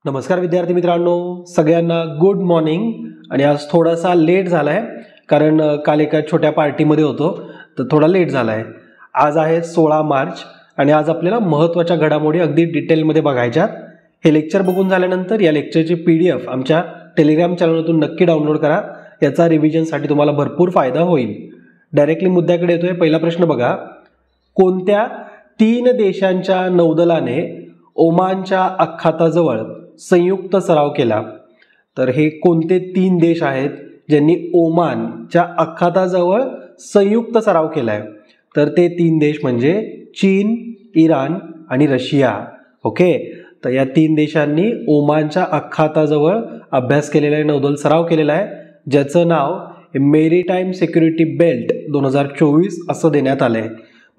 नमस्कार विद्यार्थी मित्रांनो, सगळ्यांना गुड मॉर्निंग. आणि आज थोडासा लेट झाला आहे कारण काल एका छोट्या पार्टीमध्ये होतो तर थोडा लेट झाला आहे. आज आहे 16 मार्च आणि आज आपल्याला महत्त्वाच्या घडामोडी अगदी डिटेलमध्ये बघायच्यात. हे लेक्चर बघून झाल्यानंतर या लेक्चरची PDF आमच्या टेलिग्राम चॅनलवरून नक्की डाउनलोड करा. याचा रिव्हिजनसाठी तुम्हाला भरपूर फायदा होईल. डायरेक्टली मुद्द्याकडे येतोय. पहिला प्रश्न बघा, कोणत्या 3 देशांच्या नौदलाने ओमानच्या अखाताजवळ संयुक्त सराव केला? तर हे कोणते 3 देश आहेत ज्यांनी ओमानच्या अखाताजवळ संयुक्त सराव केलाय? तर ते 3 देश म्हणजे चीन, इराण आणि रशिया. ओके, तर या 3 देशांनी ओमानच्या अखाताजवळ अभ्यास केलेला आहे, नौदल सराव केलेला आहे, ज्याचं नाव मेरीटाईम सिक्युरिटी बेल्ट 2024 असं देण्यात आलं आहे.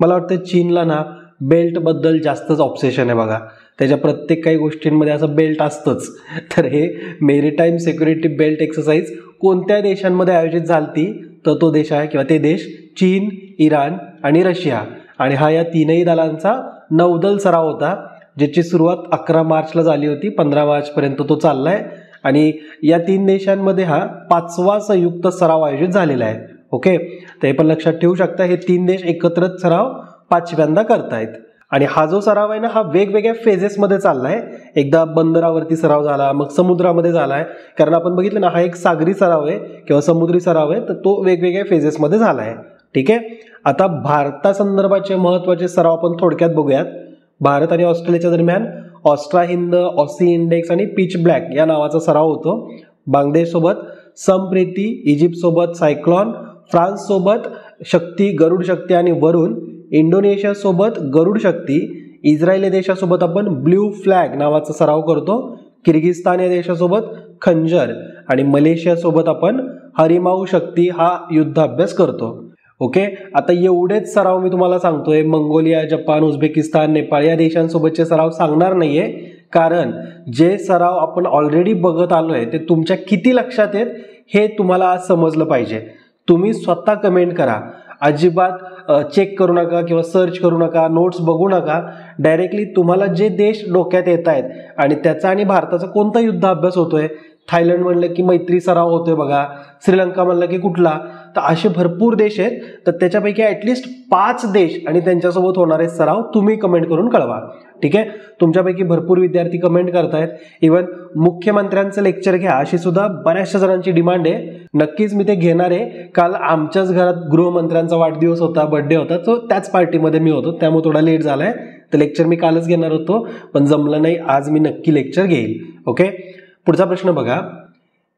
मला वाटतं चीनला ना बेल्टबद्दल जास्तच ऑब्सेशन आहे बघा. त्याच्या प्रत्येक काही गोष्टींमध्ये असं बेल्ट असतंच. तर हे मेरीटाईम सिक्युरिटी बेल्ट एक्सरसाइज कोणत्या देशांमध्ये आयोजित झाली? तर तो देश आहे किंवा ते देश चीन, इराण आणि रशिया. आणि हा या 3ही दलांचा नौदल सराव होता, ज्याची सुरुवात 11 मार्चला झाली होती. 15 मार्चपर्यंत तो चाललाय आणि या 3 देशांमध्ये हा 5वा संयुक्त सराव आयोजित झालेला आहे. ओके, तर हे पण लक्षात ठेवू शकता. हे 3 देश एकत्र सराव 5व्यांदा करतायत. आणि हा जो सराव आहे ना, हा वेगवेगळ्या फेजेसमध्ये चाललाय. एकदा बंदरावरती सराव झाला, मग समुद्रामध्ये झालाय. कारण आपण बघितलं ना, हा एक सागरी सराव आहे किंवा समुद्री सराव आहे, तर तो वेगवेगळ्या फेजेसमध्ये झालाय. ठीक आहे, आता भारतासंदर्भाचे महत्त्वाचे सराव आपण थोडक्यात बघूयात. भारत आणि ऑस्ट्रेलियाच्या दरम्यान ऑस्ट्रा हिंद, ऑसी इंडेक्स आणि पिच ब्लॅक या नावाचा सराव होतो. बांगलादेशसोबत समप्रीती, इजिप्तसोबत सायक्लॉन, फ्रान्ससोबत शक्ती, गरुड शक्ती आणि वरुण, इंडोनेशियासोबत गरुड शक्ती, इस्रायल या देशासोबत आपण ब्ल्यू फ्लॅग नावाचा सराव करतो, किर्गिस्तान या देशासोबत खंजर आणि मलेशियासोबत आपण हरिमाऊ शक्ती हा युद्धाभ्यास करतो. ओके, आता एवढेच सराव मी तुम्हाला सांगतोय. मंगोलिया, जपान, उझबेकिस्तान, नेपाळ या देशांसोबतचे सराव सांगणार नाहीये, कारण जे सराव आपण ऑलरेडी बघत आलोय ते तुमच्या किती लक्षात आहेत हे तुम्हाला आज समजलं पाहिजे. तुम्ही स्वतः कमेंट करा. अजिबात चेक करू नका किंवा सर्च करू नका, नोट्स बघू नका. डायरेक्टली तुम्हाला जे देश डोक्यात येत आहेत आणि त्याचा आणि भारताचा कोणता युद्ध अभ्यास होतोय, थायलंड म्हणलं की मैत्री सराव होतोय बघा, श्रीलंका म्हणलं की कुठला, तर असे भरपूर देश आहेत. तर त्याच्यापैकी ॲटलिस्ट 5 देश आणि त्यांच्यासोबत होणारे सराव तुम्ही कमेंट करून कळवा. ठीक आहे, तुमच्यापैकी भरपूर विद्यार्थी कमेंट करतायत. इव्हन मुख्यमंत्र्यांचं लेक्चर घ्या अशी सुद्धा बऱ्याचशा जणांची डिमांड आहे. नक्कीच मी ते घेणार आहे. काल आमच्याच घरात गृहमंत्र्यांचा वाढदिवस होता, बर्थडे होता, तो त्याच पार्टीमध्ये मी होतो, त्यामुळे थोडा लेट झालाय. तर लेक्चर मी कालच घेणार होतो, पण जमलं नाही. आज मी नक्की लेक्चर घेईल. ओके, पुढचा प्रश्न बघा,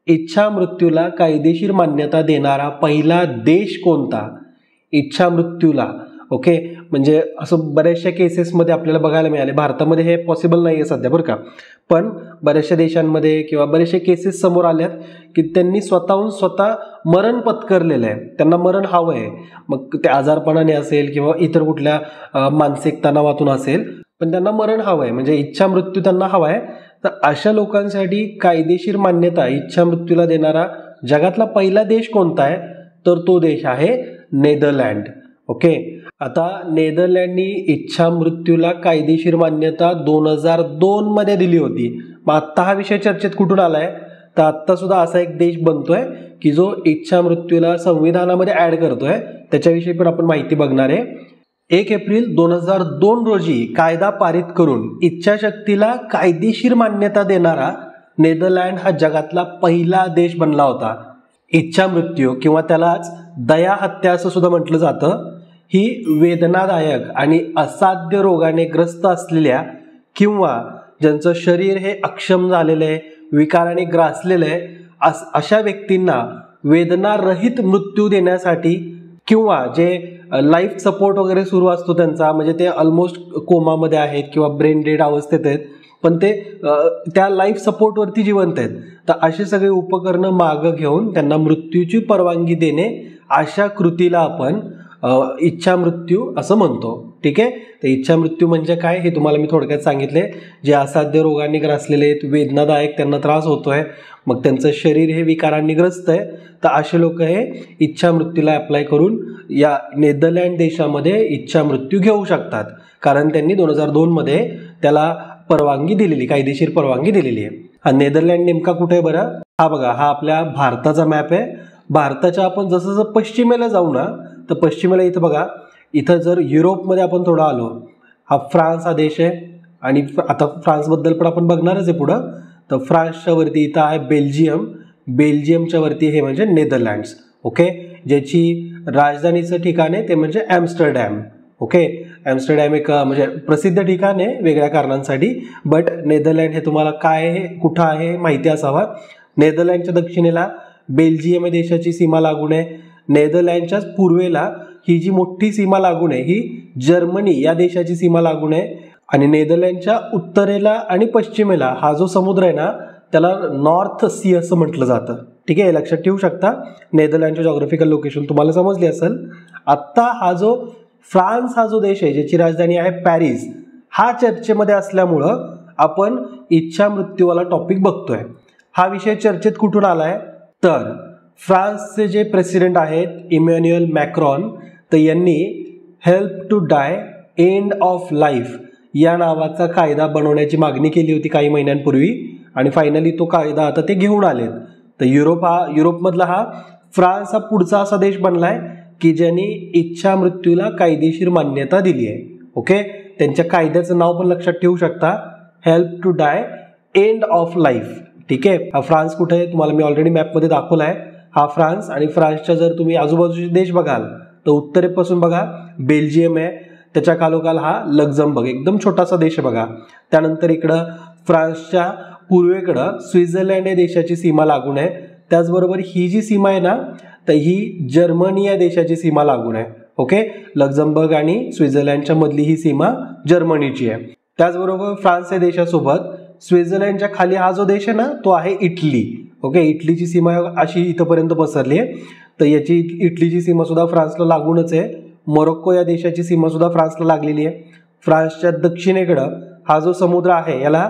इच्छा मृत्यूला कायदेशीर मान्यता देणारा पहिला देश कोणता? इच्छा मृत्यूला. ओके, म्हणजे असं बऱ्याचशा केसेसमध्ये आपल्याला बघायला मिळाले. भारतामध्ये हे पॉसिबल नाही आहे सध्या बरं का, पण बऱ्याचशा देशांमध्ये किंवा बरेचसे केसेस समोर आल्यात की त्यांनी स्वतःहून स्वतः मरण पत्करलेलं आहे, त्यांना मरण हवं आहे. मग ते आजारपणाने असेल किंवा इतर कुठल्या मानसिक तणावातून असेल, पण त्यांना मरण हवं आहे, म्हणजे इच्छा मृत्यू त्यांना हवा आहे. तर अशा लोकांसाठी कायदेशीर मान्यता इच्छा मृत्यूला देणारा जगातला पहिला देश कोणता आहे? तर तो देश आहे नेदरलँड. ओके, आता नेदरलँडनी इच्छा मृत्यूला कायदेशीर मान्यता 2002 मध्ये दिली होती. मग आत्ता हा विषय चर्चेत कुठून आलाय? तर आत्ता सुद्धा असा एक देश बनतोय की जो इच्छा मृत्यूला संविधानामध्ये ऍड करतोय. त्याच्याविषयी पण आपण माहिती बघणार आहे. 1 एप्रिल 2002 रोजी कायदा पारित करून इच्छाशक्तीला कायदेशीर मान्यता देणारा नेदरलँड हा जगातला पहिला देश बनला होता. इच्छा मृत्यू किंवा त्यालाच दया हत्या असं सुद्धा म्हटलं जातं, ही वेदनादायक आणि असाध्य रोगाने ग्रस्त असलेल्या किंवा ज्यांचं शरीर हे अक्षम झालेलं आहे, विकाराने ग्रासलेलं आहे, अशा व्यक्तींना वेदनारहित मृत्यू देण्यासाठी किंवा जे लाईफ सपोर्ट वगैरे सुरू असतो त्यांचा, म्हणजे ते ऑलमोस्ट कोमामध्ये आहेत किंवा ब्रेन डेड अवस्थेत आहेत, पण ते त्या लाईफ सपोर्टवरती जिवंत आहेत, तर असे सगळे उपकरणं मागं घेऊन त्यांना मृत्यूची परवानगी देणे, अशा कृतीला आपण इच्छा मृत्यू असं म्हणतो. ठीक आहे, तर इच्छा मृत्यू म्हणजे काय हे तुम्हाला मी थोडक्यात सांगितले. जे असाध्य रोगांनी ग्रासलेले आहेत, वेदनादायक त्यांना त्रास होतोय, मग त्यांचं शरीर हे विकारांनी ग्रस्त आहे, तर असे लोक हे इच्छा मृत्यूला अप्लाय करून या नेदरलँड देशामध्ये इच्छा मृत्यू घेऊ शकतात. कारण त्यांनी 2002 मध्ये त्याला परवानगी दिलेली, कायदेशीर परवानगी दिलेली आहे. हा नेदरलँड नेमका कुठे आहे बरं? हा बघा, हा आपल्या भारताचा मॅप आहे. भारताच्या आपण जसं जसं पश्चिमेला जाऊ ना, तर पश्चिमेला इथं बघा, इथं जर युरोपमध्ये आपण थोडं आलो, हा फ्रान्स हा देश आहे. आणि आता फ्रान्सबद्दल पण आपण बघणारच आहे पुढं. तर फ्रान्सच्या वरती इथं आहे बेल्जियम, बेल्जियमच्या वरती हे म्हणजे नेदरलँड्स. ओके, ज्याची राजधानीचं ठिकाण आहे ते म्हणजे ॲम्स्टरडॅम. ओके, ॲम्स्टरडॅम एक म्हणजे प्रसिद्ध ठिकाण आहे वेगळ्या कारणांसाठी. बट नेदरलँड हे तुम्हाला काय आहे, कुठं आहे माहिती असावा. नेदरलँडच्या दक्षिणेला बेल्जियम देशाची सीमा लागून आहे. नेदरलँडच्याच पूर्वेला ही जी मोठी सीमा लागून आहे ही जर्मनी या देशाची सीमा लागून आहे. आणि नेदरलँडच्या उत्तरेला आणि पश्चिमेला हा जो समुद्र आहे ना, त्याला नॉर्थ सी असं म्हटलं जातं. ठीक आहे, लक्षात ठेवू शकता. नेदरलँडच्या जॉग्राफिकल लोकेशन तुम्हाला समजली असेल. आत्ता हा जो फ्रान्स हा जो देश आहे, ज्याची राजधानी आहे पॅरिस, हा चर्चेमध्ये असल्यामुळं आपण इच्छा मृत्यूवाला टॉपिक बघतोय. हा विषय चर्चेत कुठून आलाय? तर फ्रान्सचे जे प्रेसिडेंट आहेत इमॅन्युएल मॅक्रॉन, तर यांनी help to die end of life या नावाचा कायदा बनवण्याची मागणी केली होती काही महिन्यांपूर्वी. आणि फायनली तो कायदा आता ते घेऊन आलेत. तर युरोपमधला हा फ्रान्स हा पुढचा असा देश बनलाय की ज्यांनी इच्छा मृत्यूला कायदेशीर मान्यता दिली आहे. ओके, त्यांच्या कायद्याचं नाव पण लक्षात ठेवू शकता, help to die end of life. ठीक आहे, हा फ्रान्स कुठे आहे तुम्हाला मी ऑलरेडी मॅपमध्ये दाखवला आहे. हा फ्रान्स. आणि फ्रान्सच्या जर तुम्ही आजूबाजूचे देश बघाल तर उत्तरेपासून बघा बेल्जियम आहे, त्याच्या खालोखाल हा लक्झमबर्ग, एकदम छोटासा देश आहे बघा. त्यानंतर इकडं फ्रान्सच्या पूर्वेकडं स्वित्झर्लंड या देशाची सीमा लागून आहे. त्याचबरोबर ही जी सीमा आहे ना, तर ही जर्मनी या देशाची सीमा लागून आहे. ओके, लक्झमबर्ग आणि स्वित्झर्लंडच्या मधली ही सीमा जर्मनीची आहे. त्याचबरोबर फ्रान्स या देशासोबत स्वित्झर्लंडच्या खाली हा जो देश आहे ना, तो आहे इटली. ओके, इटलीची सीमा अशी इथंपर्यंत पसरली आहे. तर याची इटलीची सीमा सुद्धा फ्रान्सला लागूनच आहे. मोरोक्को या देशाची सीमा सुद्धा फ्रान्सला लागलेली आहे. फ्रान्सच्या दक्षिणेकडं हा जो समुद्र आहे याला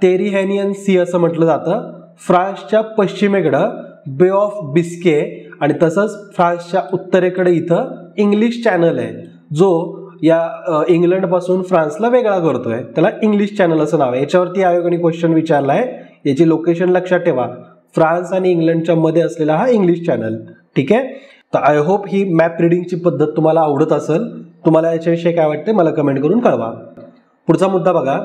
टेरिहेनियन सी असं म्हटलं जातं. फ्रान्सच्या पश्चिमेकडं बे ऑफ बिस्के आणि तसंच फ्रान्सच्या उत्तरेकडे इथं इंग्लिश चॅनल आहे, जो या इंग्लंडपासून फ्रान्सला वेगळा करतोय. त्याला इंग्लिश चॅनल असं नाव आहे. याच्यावरती आयोगाने क्वेश्चन विचारला आहे. याची लोकेशन लक्षात ठेवा, फ्रान्स आणि इंग्लंडच्या मध्ये असलेला हा इंग्लिश चॅनल. ठीक आहे, तर आय होप ही मॅप रिडिंगची पद्धत तुम्हाला आवडत असेल. तुम्हाला याच्याविषयी काय वाटते मला कमेंट करून कळवा. पुढचा मुद्दा बघा,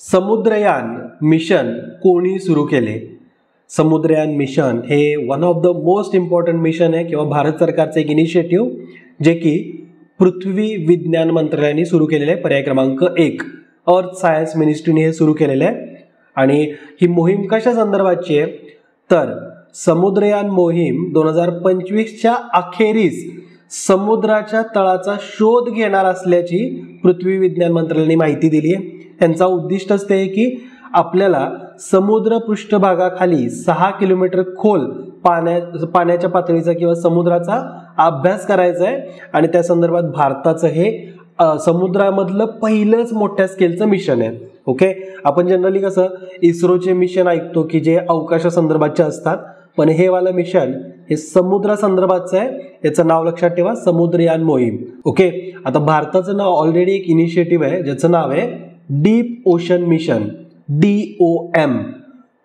समुद्रयान मिशन कोणी सुरू केले? समुद्रयान मिशन हे one of the most important mission आहे किंवा भारत सरकारचं एक इनिशिएटिव्ह जे की पृथ्वी विज्ञान मंत्रालयाने सुरू केलेलं आहे. पर्याय क्रमांक 1, अर्थ सायन्स मिनिस्ट्रीने हे सुरू केलेलं आहे. आणि ही मोहीम कशा संदर्भाची आहे? तर समुद्रयान मोहीम 2025च्या अखेरीस समुद्राच्या तळाचा शोध घेणार असल्याची पृथ्वी विज्ञान मंत्रालयाने माहिती दिली आहे. त्यांचा उद्दिष्टच ते आहे की आपल्याला समुद्र पृष्ठभागाखाली 6 किलोमीटर खोल पाण्याच्या पातळीचा किंवा समुद्राचा अभ्यास करायचा आहे. आणि त्या संदर्भात भारताचं हे समुद्रामधलं पहिलंच मोठ्या स्केलचं मिशन आहे. ओके, आपण जनरली कसं इस्रोचे मिशन ऐकतो की जे अवकाशासंदर्भाचे असतात, पण हे वालं मिशन हे समुद्रासंदर्भाचं आहे. याचं नाव लक्षात ठेवा, समुद्रयान मोहीम. ओके, आता भारताचं नाव ऑलरेडी एक इनिशिएटिव्ह आहे ज्याचं नाव आहे डीप ओशन मिशन, DOM.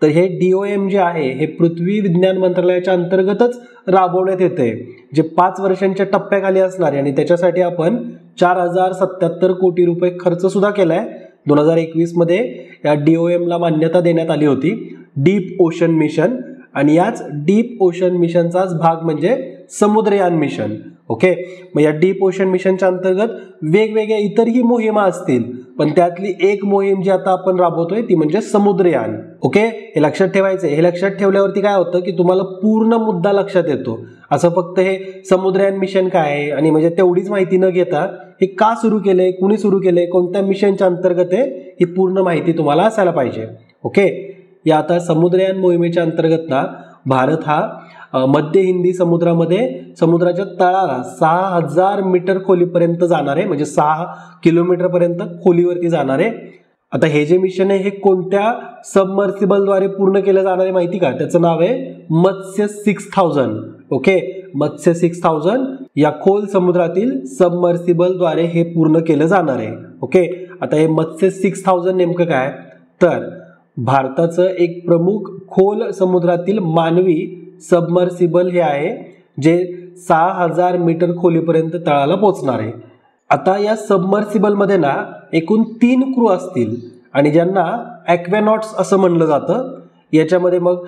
तर हे DOM जे आहे हे पृथ्वी विज्ञान मंत्रालयाच्या अंतर्गतच राबवण्यात येते, जे 5 वर्षांच्या टप्प्याखाली असणार आहे. आणि त्याच्यासाठी आपण 4077 कोटी रुपये खर्च सुद्धा केलाय. 2021 मध्ये या DOM ला मान्यता देण्यात आली होती, डीप ओशन मिशन. आणि याच डीप ओशन मिशनचाच भाग म्हणजे समुद्रयान मिशन. ओके, मग या डीप ओशन मिशनच्या अंतर्गत वेगवेगळ्या इतरही मोहिमा असतील, पण त्यातली एक मोहीम जी आता आपण राबवतोय ती म्हणजे समुद्रयान. ओके, हे लक्षात ठेवायचं. हे लक्षात ठेवल्यावरती काय होतं की तुम्हाला पूर्ण मुद्दा लक्षात येतो. असं फक्त हे समुद्रयान मिशन काय आहे आणि म्हणजे तेवढीच माहिती न घेता हे का सुरू केलंय, कुणी सुरू केलंय, कोणत्या मिशनच्या अंतर्गत आहे, ही पूर्ण माहिती तुम्हाला असायला पाहिजे. ओके, या आता समुद्रयान मोहिमेच्या अंतर्गत ना भारत हा मध्य हिंदी समुद्रामध्ये समुद्राच्या तळाला 6000 मीटर खोलीपर्यंत जाणार आहे, म्हणजे 6 किलोमीटरपर्यंत खोलीवरती जाणार आहे. आता हे जे मिशन आहे हे कोणत्या सबमर्सिबलद्वारे पूर्ण केलं जाणार आहे माहिती का? त्याचं नाव आहे मत्स्य 6000. ओके, मत्स्य 6000 या खोल समुद्रातील सबमर्सिबलद्वारे हे पूर्ण केलं जाणार आहे. ओके, आता हे मत्स्य 6000 नेमकं काय, तर भारताचं एक प्रमुख खोल समुद्रातील मानवी सबमर्सिबल हे आहे जे 6000 मीटर खोलीपर्यंत तळाला पोहोचणार आहे. आता या सबमर्सिबल मध्ये ना एकूण 3 क्रू असतील आणि ज्यांना ॲक्वेनॉट्स असं म्हणलं जातं. याच्यामध्ये मग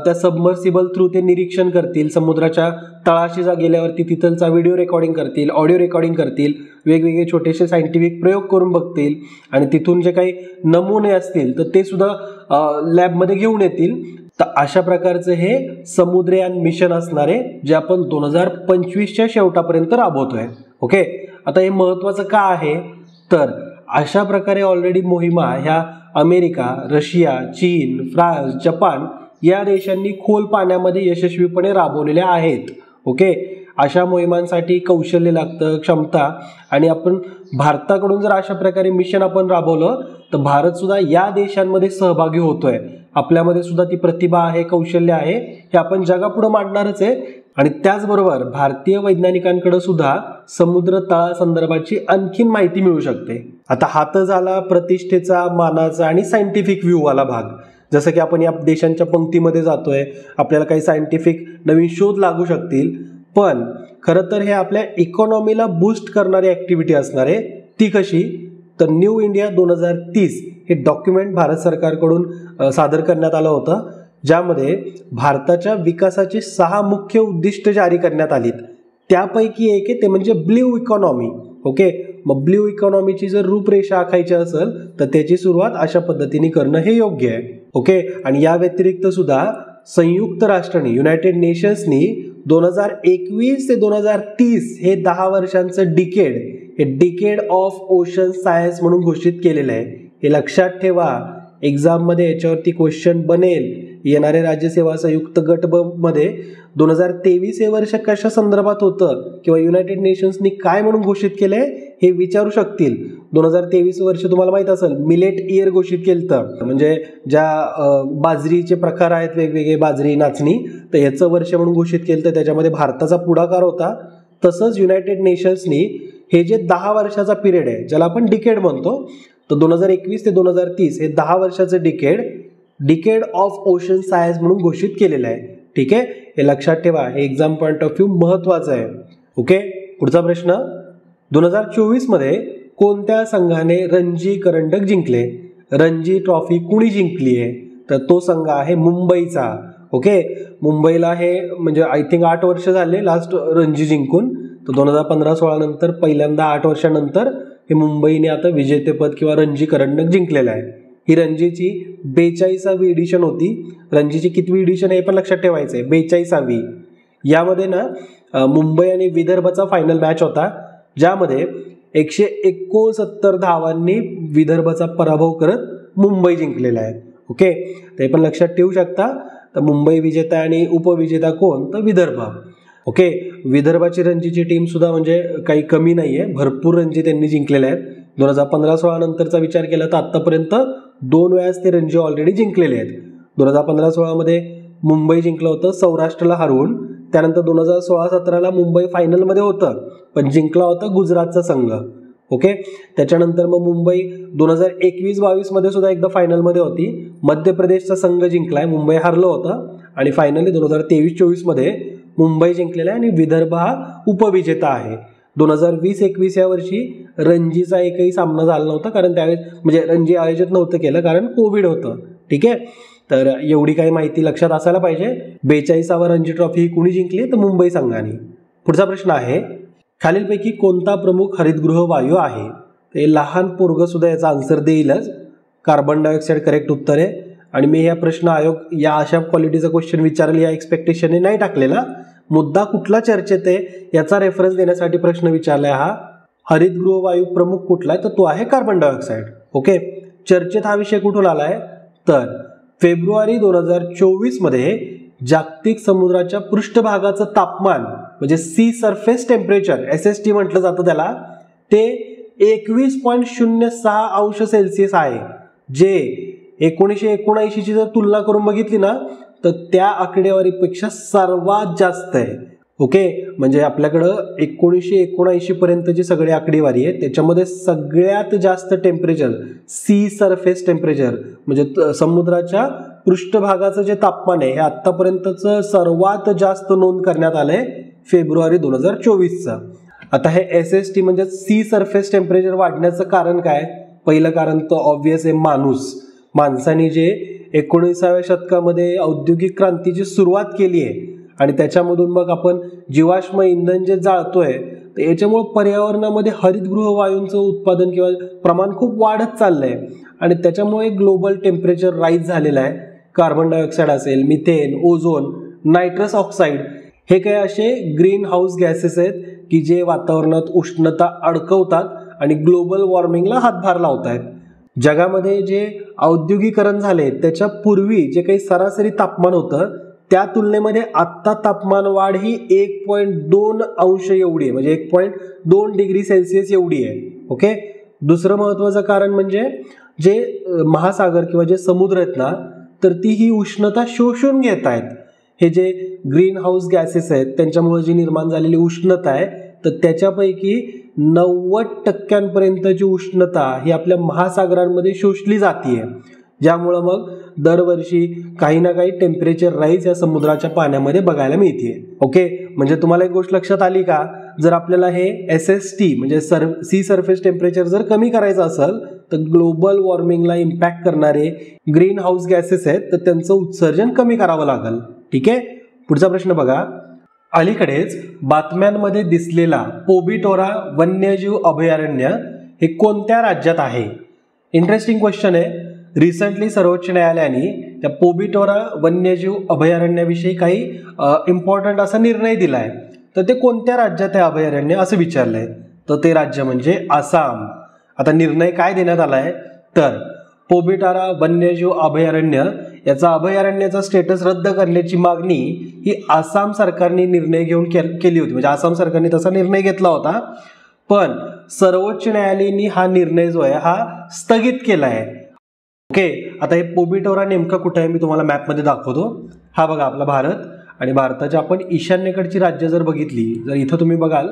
त्या सबमर्सिबल थ्रू ते निरीक्षण करतील, समुद्राच्या तळाशी गेल्यावरती तिथलचा व्हिडिओ रेकॉर्डिंग करतील, ऑडिओ रेकॉर्डिंग करतील, वेगवेगळे छोटेसे सायंटिफिक प्रयोग करून बघतील आणि तिथून जे काही नमुने असतील तर ते सुद्धा लॅबमध्ये घेऊन येतील. तर अशा प्रकारचं हे समुद्रयान मिशन असणार आहे जे आपण 2025च्या शेवटापर्यंत राबवतोय. ओके, आता हे महत्त्वाचं का आहे, तर अशा प्रकारे ऑलरेडी मोहिमा ह्या अमेरिका, रशिया, चीन, फ्रान्स, जपान या देशांनी खोल पाण्यामध्ये यशस्वीपणे राबवलेल्या आहेत. ओके, अशा मोहिमांसाठी कौशल्य लागतं, क्षमता, आणि आपण भारताकडून जर अशा प्रकारे मिशन आपण राबवलं तर भारत सुद्धा या देशांमध्ये सहभागी होतोय. आपल्यामध्ये सुद्धा ती प्रतिभा आहे, कौशल्य आहे, हे आपण जगापुढे मांडणारच आहे. आणि त्याचबरोबर भारतीय वैज्ञानिकांकडे सुद्धा समुद्र तळासंदर्भाची आणखीन माहिती मिळू शकते. आता हा तर झाला प्रतिष्ठेचा, मानाचा आणि सायंटिफिक व्ह्यू वाला भाग. जसं की आपण या देशांच्या पंक्तीमध्ये जातोय, आपल्याला काही सायंटिफिक नवीन शोध लागू शकतील, पण खरं तर हे आपल्या इकॉनॉमीला बूस्ट करणारी ॲक्टिव्हिटी असणार आहे. ती कशी, तर न्यू इंडिया 2030 हे डॉक्युमेंट भारत सरकारकडून सादर करण्यात आलं होतं, ज्यामध्ये भारताच्या विकासाची 6 मुख्य उद्दिष्ट जारी करण्यात आलीत. त्यापैकी एक आहे ते म्हणजे ब्ल्यू इकॉनॉमी. ओके, मग ब्ल्यू इकॉनॉमीची जर रूपरेषा आखायची असेल तर त्याची सुरुवात अशा पद्धतीने करणं हे योग्य आहे. ओके, आणि या व्यतिरिक्त सुद्धा संयुक्त राष्ट्रांनी, युनायटेड नेशन्सनी 2021 ते 2030 हे 10 वर्षांचं डिकेड, हे डिकेड ऑफ ओशन सायन्स म्हणून घोषित केलेलं आहे. हे लक्षात ठेवा, एक्झाममध्ये याच्यावरती क्वेश्चन बनेल. येणारे राज्यसेवा संयुक्त गट ब मध्ये 2023 हे वर्ष कशा संदर्भात होतं किंवा युनायटेड नेशन्सनी काय म्हणून घोषित केलंय हे विचारू शकतील. 2023 वर्ष तुम्हाला माहित असेल मिलेट इयर घोषित केलं, म्हणजे ज्या बाजरीचे प्रकार आहेत वेगवेगळे, बाजरी, नाचणी, तर ह्याचं वर्ष म्हणून घोषित केलं. त्याच्यामध्ये भारताचा पुढाकार होता. तसंच युनायटेड नेशन्सनी हे जे 10 वर्षाचा पिरियड आहे ज्याला आपण डिकेड म्हणतो, तर 2021 ते 2030 हे 10 वर्षाचं डिकेड ऑफ ओशन सायन्स म्हणून घोषित केलेलं आहे. ठीक आहे, हे लक्षात ठेवा, हे एक्झाम पॉईंट ऑफ व्ह्यू महत्वाचं आहे. ओके, पुढचा प्रश्न, 2024 मध्ये कोणत्या संघाने रणजी करंडक जिंकले? रणजी ट्रॉफी कुणी जिंकली आहे? तर तो संघ आहे मुंबईचा. ओके, मुंबईला हे म्हणजे आय थिंक 8 वर्ष झाले लास्ट रणजी जिंकून. तर 2015-16 नंतर पहिल्यांदा 8 वर्षानंतर हे मुंबईने आता विजेतेपद किंवा रणजी करंडक जिंकलेलं आहे. ही रणजीची 42वी एडिशन होती. रणजीची कितवी एडिशन आहे हे पण लक्षात ठेवायचं आहे, 42वी. यामध्ये ना मुंबई आणि विदर्भचा फायनल मॅच होता, ज्यामध्ये 169 धावांनी विदर्भचा पराभव करत मुंबई जिंकलेला आहे. ओके, ते पण लक्षात ठेवू शकता. तर मुंबई विजेता आणि उपविजेता कोण, तर विदर्भ. ओके, विदर्भाची रणजीची टीम सुद्धा म्हणजे काही कमी नाही आहे, भरपूर रणजी त्यांनी जिंकलेले आहेत. 2015-16 नंतरचा विचार केला तर आत्तापर्यंत 2 वेळास ते रणजी ऑलरेडी जिंकलेले आहेत. 2015-16 मध्ये मुंबई जिंकलं होतं सौराष्ट्रला हरवून. त्यानंतर 2016-17ला मुंबई फायनलमध्ये होतं, पण जिंकला होता गुजरातचा संघ. ओके, त्याच्यानंतर मग मुंबई 2021-22 मध्ये सुद्धा एकदा फायनलमध्ये होती. मध्य प्रदेशचा संघ जिंकलाय, मुंबई हरलं होतं. आणि फायनली 2023-24 मध्ये मुंबई जिंकलेला आहे आणि विदर्भ हा उपविजेता आहे. 2020-21 या वर्षी रणजीचा एकही सामना झाला नव्हता, कारण त्यावेळेस म्हणजे रणजी आयोजित नव्हतं केलं कारण कोविड होतं. ठीक आहे, तर एवढी काही माहिती लक्षात असायला पाहिजे. 42वा रणजी ट्रॉफी कुणी जिंकली, तर मुंबई संघाने. पुढचा प्रश्न आहे, खालीलपैकी कोणता प्रमुख हरितगृह वायू आहे? ते लहान पोरगं सुद्धा याचा आन्सर देईलच. कार्बन डायऑक्साईड करेक्ट उत्तर आहे. आणि मी या प्रश्न आयोग या अशा क्वालिटीचा क्वेश्चन विचारले या एक्सपेक्टेशनने नाही टाकलेला. मुद्दा कुठला चर्चेत आहे याचा रेफरन्स देण्यासाठी प्रश्न विचारलाय हा. हरितगृह वायू प्रमुख कुठला आहे, तर तो आहे कार्बन डायऑक्साईड. ओके, चर्चेत हा विषय कुठून आलाय, तर फेब्रुवारी 2024 मध्ये जागतिक समुद्राच्या पृष्ठभागाचं तापमान म्हणजे सी सरफेस टेम्परेचर SST म्हटलं जातं त्याला, ते 21.06 अंश सेल्सिअस आहे, जे 1979ची जर तुलना करून बघितली ना तर त्या आकडेवारीपेक्षा सर्वात जास्त आहे. ओके, म्हणजे आपल्याकडं 1979 पर्यंतची सगळी आकडेवारी आहे, त्याच्यामध्ये सगळ्यात जास्त टेम्परेचर सी सरफेस टेम्परेचर म्हणजे समुद्राच्या पृष्ठभागाचं जे तापमान आहे हे आत्तापर्यंतचं सर्वात जास्त नोंद करण्यात आलंय फेब्रुवारी 2024चा. आता हे SST म्हणजे सी सरफेस टेम्परेचर वाढण्याचं कारण काय? पहिलं कारण तर ऑब्व्हियस आहे माणसाने जे 19व्या शतकामध्ये औद्योगिक क्रांतीची सुरुवात केली आहे आणि त्याच्यामधून मग आपण जीवाश्म इंधन जे जाळतोय तर याच्यामुळे पर्यावरणामध्ये हरितगृह वायूंचं उत्पादन किंवा प्रमाण खूप वाढत चाललंय आणि त्याच्यामुळे ग्लोबल टेम्परेचर राईज झालेलं आहे. कार्बन डायऑक्साईड असेल, मिथेन, ओझोन, नायट्रस ऑक्साईड हे काही असे ग्रीन हाऊस गॅसेस आहेत की जे वातावरणात उष्णता अडकवतात आणि ग्लोबल वॉर्मिंगला हातभार लावत आहेत. जगामध्ये जे औद्योगिकरण झाले त्याच्या पूर्वी जे काही सरासरी तापमान होतं त्या तुलनेमध्ये आत्ता तापमान वाढ ही 1.2 अंश एवढी आहे, म्हणजे 1.2 डिग्री सेल्सिअस एवढी आहे. ओके, दुसरं महत्त्वाचं कारण म्हणजे जे महासागर किंवा जे समुद्र आहेत ना तर ती ही उष्णता शोषून घेत आहेत. हे जे ग्रीन हाऊस गॅसेस आहेत त्यांच्यामुळे जी निर्माण झालेली उष्णता आहे तर त्याच्यापैकी 90% उष्णता ही आपल्या महासागरांमध्ये शोषली जाते, ज्यामुळं मग दरवर्षी काही ना काही टेम्परेचर राईज या समुद्राच्या पाण्यामध्ये बघायला मिळते. ओके, म्हणजे तुम्हाला एक गोष्ट लक्षात आली का? जर आपल्याला हे SST म्हणजे सी सरफेस टेम्परेचर जर कमी करायचं असेल तर ग्लोबल वॉर्मिंगला इम्पॅक्ट करणारे ग्रीन हाऊस गॅसेस आहेत तर त्यांचं उत्सर्जन कमी करावं लागेल. ठीक आहे, पुढचा प्रश्न बघा. अलीकडेच बातम्यांमध्ये दिसलेला पोबिटोरा वन्यजीव अभयारण्य हे कोणत्या राज्यात आहे? इंटरेस्टिंग क्वेश्चन आहे. रिसेंटली सर्वोच्च न्यायालयाने त्या पोबिटोरा वन्यजीव अभयारण्याविषयी काही इम्पॉर्टंट असा निर्णय दिलाय. तर ते कोणत्या राज्यात आहे अभयारण्य असं विचारलंय, तर ते राज्य म्हणजे आसाम. आता निर्णय काय देण्यात आलाय तर पोबिटोरा वन्यजीव अभयारण्य याचा अभयारण्याचा स्टेटस रद्द करण्याची मागणी ही आसाम सरकारने निर्णय घेऊन केली होती, म्हणजे आसाम सरकारने तसा निर्णय घेतला होता. पण सर्वोच्च न्यायालयाने हा निर्णय जो आहे हा स्थगित केला आहे. ओके, आता हे पोबिटोरा नेमकं कुठं आहे मी तुम्हाला मॅपमध्ये दाखवतो. हा बघा आपला भारत आणि भारताच्या आपण ईशान्येकडची राज्य जर बघितली, जर इथं तुम्ही बघाल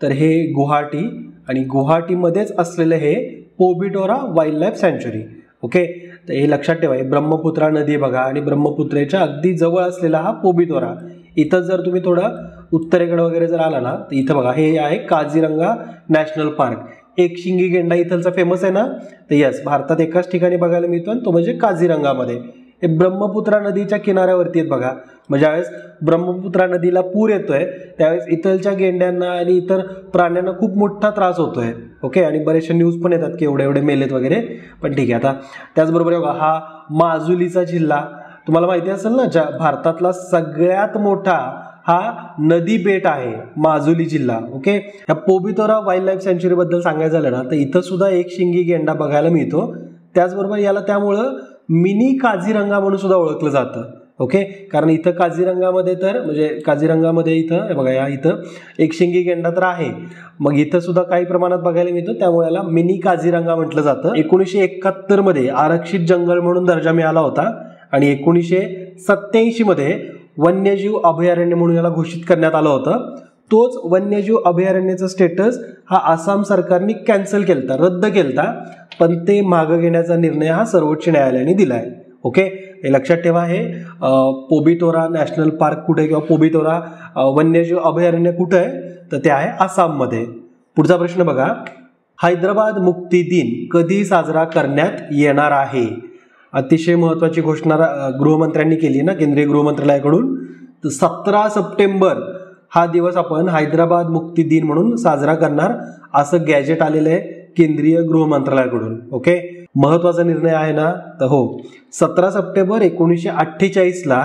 तर हे गुवाहाटी आणि गुवाहाटीमध्येच असलेलं हे पोबिटोरा वाईल्ड लाईफ सँच्युरी. ओके, तर हे लक्षात ठेवा, हे ब्रह्मपुत्रा नदी बघा आणि ब्रह्मपुत्रेच्या अगदी जवळ असलेला हा पोबिटोरा. इथं जर तुम्ही थोडं उत्तरेकडे वगैरे जर आला ना तर इथं बघा हे आहे काझीरंगा नॅशनल पार्क. एक शिंगी गेंडा इथलचा फेमस आहे ना, तर यस भारतात एकाच ठिकाणी बघायला मिळतो तो म्हणजे काझीरंगामध्ये. हे ब्रह्मपुत्रा नदीच्या किनाऱ्यावरती आहेत बघा. म्हणजे ज्यावेळेस ब्रह्मपुत्रा नदीला पूर येतोय त्यावेळेस इथलच्या गेंड्यांना आणि इतर प्राण्यांना खूप मोठा त्रास होतोय. ओके, आणि बरेचशा न्यूज पण येतात की एवढे एवढे मेलेत वगैरे, पण ठीक आहे. आता त्याचबरोबर बघा हा माजुलीचा जिल्हा तुम्हाला माहिती असेल ना, ज्या भारतातला सगळ्यात मोठा हा नदी बेट आहे माजुली जिल्हा. ओके, ह्या पोबिटोरा वाईल्ड लाईफ सँच्युरी बद्दल सांगायचं झालं ना तर इथं सुद्धा एक शिंगी गेंडा बघायला मिळतो. त्याचबरोबर याला त्यामुळं मिनी काझीरंगा म्हणून सुद्धा ओळखलं जातं. ओके, कारण इथं काझीरंगामध्ये तर म्हणजे काझीरंगामध्ये इथं बघा या इथं एक शिंगी गेंडा तर आहे, मग इथं सुद्धा काही प्रमाणात बघायला मिळतो, त्यामुळे याला मिनी काझीरंगा म्हटलं जातं. 1971 मध्ये आरक्षित जंगल म्हणून दर्जा मिळाला होता आणि 1987 मध्ये वन्यजीव अभयारण्य म्हणून याला घोषित करण्यात आलं होतं. तोच वन्यजीव अभयारण्याचा स्टेटस हा आसाम सरकारने कॅन्सल केलता, रद्द केलता, पण ते मागं घेण्याचा निर्णय हा सर्वोच्च न्यायालयाने दिलाय. ओके, हे लक्षात ठेवा. हे पोबिटोरा नॅशनल पार्क कुठे किंवा पोबिटोरा वन्यजीव अभयारण्य कुठे आहे तर ते आहे आसाममध्ये. पुढचा प्रश्न बघा. हैदराबाद मुक्ती दिन कधी साजरा करण्यात येणार आहे? अतिशय महत्वाची घोषणा गृहमंत्र्यांनी केली ना केंद्रीय गृहमंत्रालयाकडून. तर 17 सप्टेंबर हा दिवस आपण हैदराबाद मुक्ती दिन म्हणून साजरा करणार असं गॅजेट आलेलं आहे केंद्रीय गृहमंत्रालयाकडून. ओके, महत्वाचा निर्णय आहे ना, तर हो 17 सप्टेंबर 1948ला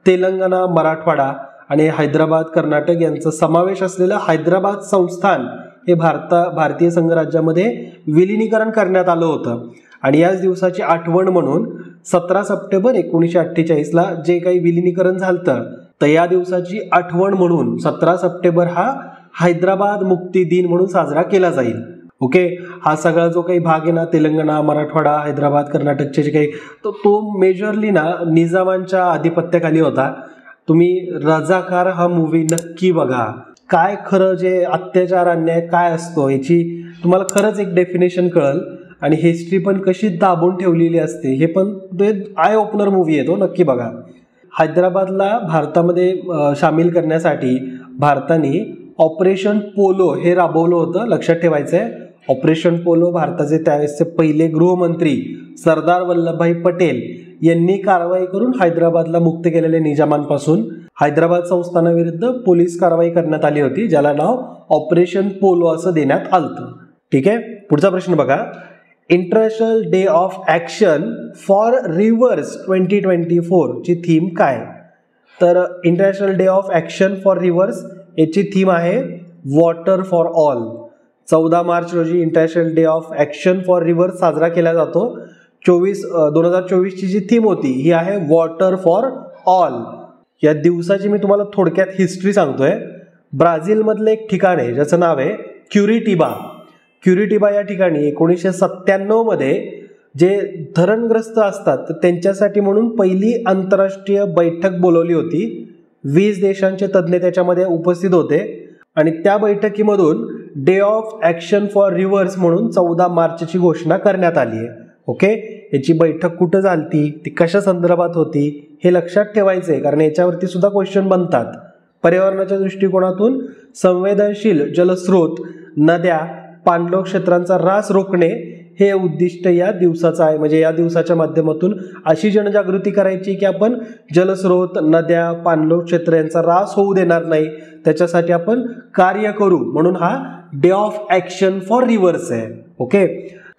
तेलंगणा, मराठवाडा आणि हैदराबाद, कर्नाटक यांचा समावेश असलेलं हैदराबाद संस्थान हे भारतीय संघराज्यामध्ये विलिनीकरण करण्यात आलं होतं. आणि याच दिवसाची आठवण म्हणून 17 सप्टेंबर 1948ला जे काही विलिनीकरण झालं तर या दिवसाची आठवण म्हणून 17 सप्टेंबर हा हैदराबाद मुक्ती दिन म्हणून साजरा केला जाईल. ओके, हा सगळा जो काही भाग आहे ना तेलंगणा, मराठवाडा, हैदराबाद, कर्नाटकचे जे काही तो मेजरली ना निजामांच्या आधिपत्याखाली होता तुम्ही रजाकार हा मूवी नक्की बघा. काय खरं जे अत्याचार अन्याय काय असतो याची तुम्हाला खरंच एक डेफिनेशन कळेल आणि हिस्ट्री पण कशी दाबून ठेवलेली असते हे पण आय ओपनर मूवी आहे तो, नक्की बघा. हैदराबादला भारतामध्ये सामील करण्यासाठी भारताने ऑपरेशन पोलो हे राबवलं होतं, लक्षात ठेवायचं आहे. ऑपरेशन पोलो भारताचे त्यावेळेसचे पहिले गृहमंत्री सरदार वल्लभभाई पटेल यांनी कारवाई करून हैदराबादला मुक्त केलेल्या निजामांपासून हैदराबाद संस्थानाविरुद्ध पोलीस कारवाई करण्यात आली होती, ज्याला नाव ऑपरेशन पोलो असं देण्यात आलं. ठीक आहे, पुढचा प्रश्न बघा. International day of action for reverse 2024 ची थीम काय? तर international day of action for reverse याची थीम आहे वॉटर फॉर ऑल. 14 मार्च रोजी international day of action for reverse साजरा केला जातो. 2024ची जी थीम होती ही आहे वॉटर फॉर ऑल. या दिवसाची मी तुम्हाला थोडक्यात हिस्ट्री सांगतोय. ब्राझीलमधलं एक ठिकाण आहे ज्याचं नाव आहे क्युरिटिबा. क्युरिटिबा या ठिकाणी 1997 मध्ये जे धरणग्रस्त असतात तर त्यांच्यासाठी म्हणून पहिली आंतरराष्ट्रीय बैठक बोलवली होती. 20 देशांचे तज्ज्ञ त्याच्यामध्ये उपस्थित होते आणि त्या बैठकीमधून day of action for rivers म्हणून 14 मार्चची घोषणा करण्यात आली आहे. ओके, याची बैठक कुठं झालती, ती कशा संदर्भात होती हे लक्षात ठेवायचं आहे, कारण याच्यावरती सुद्धा क्वेश्चन बनतात. पर्यावरणाच्या दृष्टिकोनातून संवेदनशील जलस्रोत, नद्या, पाणलोट क्षेत्रांचा ऱ्हास रोखणे हे उद्दिष्ट या दिवसाचं आहे. म्हणजे या दिवसाच्या माध्यमातून अशी जनजागृती करायची की आपण जलस्रोत, नद्या, पाणलोट क्षेत्र यांचा ऱ्हास होऊ देणार नाही, त्याच्यासाठी आपण कार्य करू, म्हणून हा day of action for reverse आहे. ओके,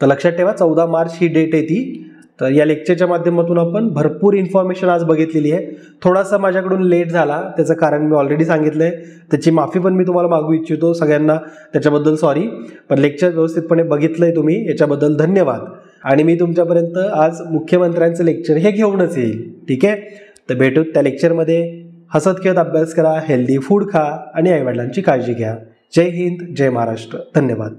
तर लक्षात ठेवा 14 मार्च ही डेट आहे ती. तर या लेक्चरच्या माध्यमातून आपण भरपूर इन्फॉर्मेशन आज बघितलेली आहे. थोडासा माझ्याकडून लेट झाला, त्याचं कारण मी ऑलरेडी सांगितलं आहे, त्याची माफी पण मी तुम्हाला मागू इच्छितो. सगळ्यांना त्याच्याबद्दल सॉरी, पण लेक्चर व्यवस्थितपणे बघितलं आहे तुम्ही, याच्याबद्दल धन्यवाद. आणि मी तुमच्यापर्यंत आज मुख्यमंत्र्यांचं लेक्चर हे घेऊनच येईल. ठीक आहे, तर भेटू त्या लेक्चरमध्ये. हसत खेळत अभ्यास करा, हेल्दी फूड खा आणि आईवडिलांची काळजी घ्या. जय हिंद, जय महाराष्ट्र. धन्यवाद.